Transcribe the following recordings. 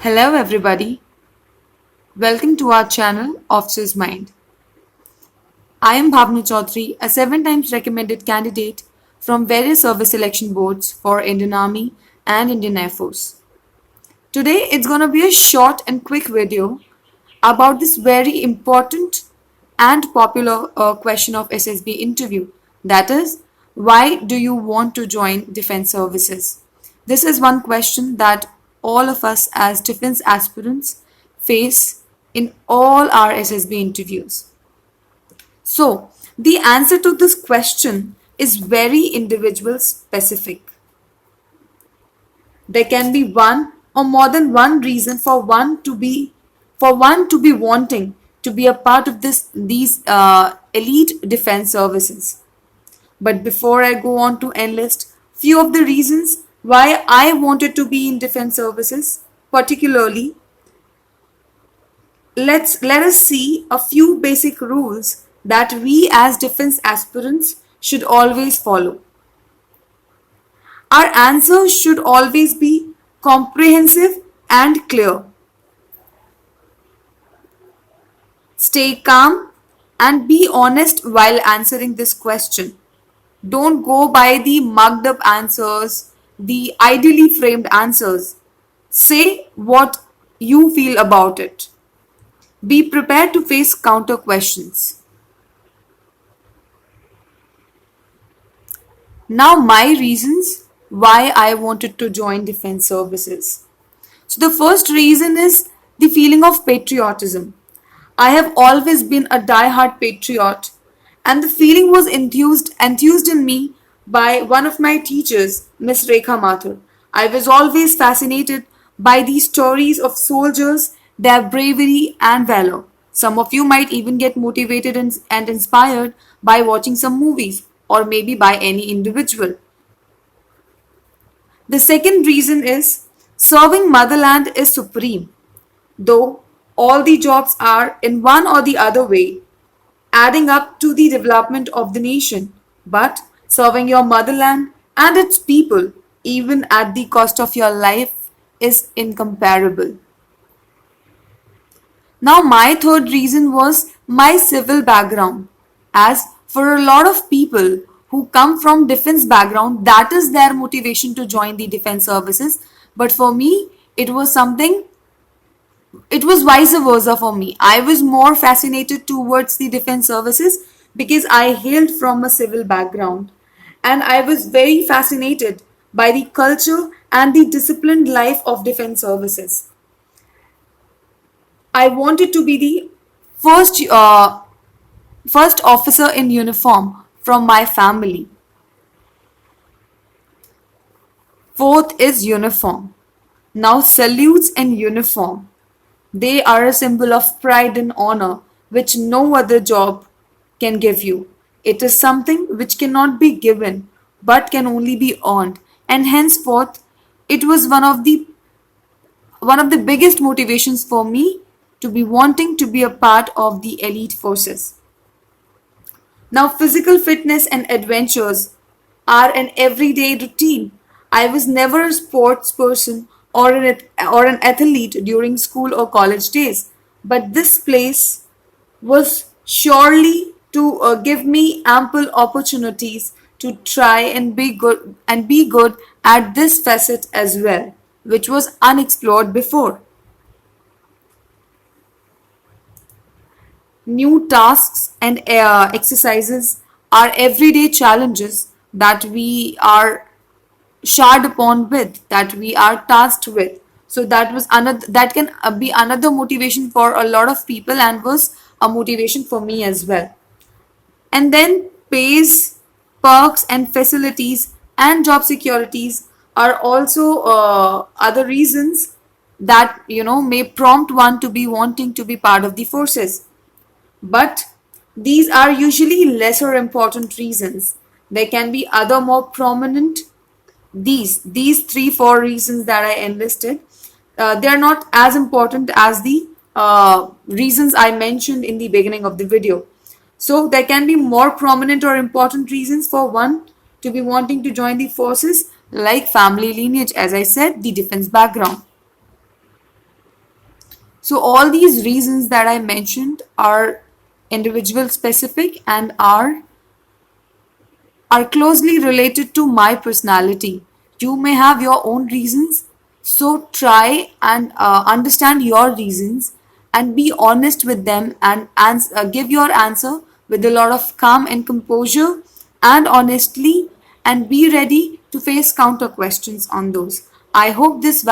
Hello, everybody. Welcome to our channel, Officer's Mind. I am Bhavna Chaudhary, a 7 times recommended candidate from various service selection boards for Indian Army and Indian Air Force. Today, it's going to be a short and quick video about this very important and popular question of SSB interview. That is, why do you want to join defense services? This is one question that all of us as defense aspirants face in all our SSB interviews. So, the answer to this question is very individual specific. There can be one or more than one reason for one to be wanting to be a part of these elite defense services. But before I go on to enlist few of the reasons why I wanted to be in defense services, particularly, let us see a few basic rules that we as defense aspirants should always follow. Our answer should always be comprehensive and clear. Stay calm and be honest while answering this question. Don't go by the mugged up answers, the ideally framed answers. Say what you feel about it. Be prepared to face counter questions. Now, my reasons why I wanted to join defense services. So, the first reason is the feeling of patriotism. I have always been a die-hard patriot, and the feeling was enthused in me by one of my teachers, Miss Rekha Mathur. I was always fascinated by these stories of soldiers, their bravery and valor. Some of you might even get motivated and inspired by watching some movies or maybe by any individual. The second reason is serving motherland is supreme. Though all the jobs are in one or the other way adding up to the development of the nation, but serving your motherland and its people, even at the cost of your life, is incomparable. Now, my third reason was my civil background. As for a lot of people who come from defense background, that is their motivation to join the defense services. But for me, it was vice versa for me. I was more fascinated towards the defense services because I hailed from a civil background. And I was very fascinated by the culture and the disciplined life of defense services. I wanted to be the first first officer in uniform from my family. Fourth is uniform. Now salutes and uniform. They are a symbol of pride and honor which no other job can give you. It is something which cannot be given but can only be earned, and henceforth it was one of the biggest motivations for me to be wanting to be a part of the elite forces. Now, physical fitness and adventures are an everyday routine. I was never a sports person or an athlete during school or college days, but this place was surely to give me ample opportunities to try and be good at this facet as well, which was unexplored before. New tasks and exercises are everyday challenges that we are shard upon with, that we are tasked with. So that can be another motivation for a lot of people and was a motivation for me as well. And then pays, perks and facilities and job securities are also other reasons that may prompt one to be wanting to be part of the forces. But these are usually lesser important reasons. There can be other more prominent. These three four reasons that I enlisted, they are not as important as the reasons I mentioned in the beginning of the video. So there can be more prominent or important reasons for one to be wanting to join the forces, like family lineage, as I said, the defense background. So all these reasons that I mentioned are individual specific and are closely related to my personality. You may have your own reasons, so try and understand your reasons and be honest with them and give your answer with a lot of calm and composure and honestly, and be ready to face counter questions on those. I hope this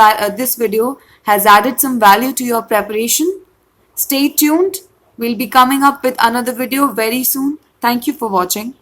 video has added some value to your preparation. Stay tuned. We'll be coming up with another video very soon. Thank you for watching.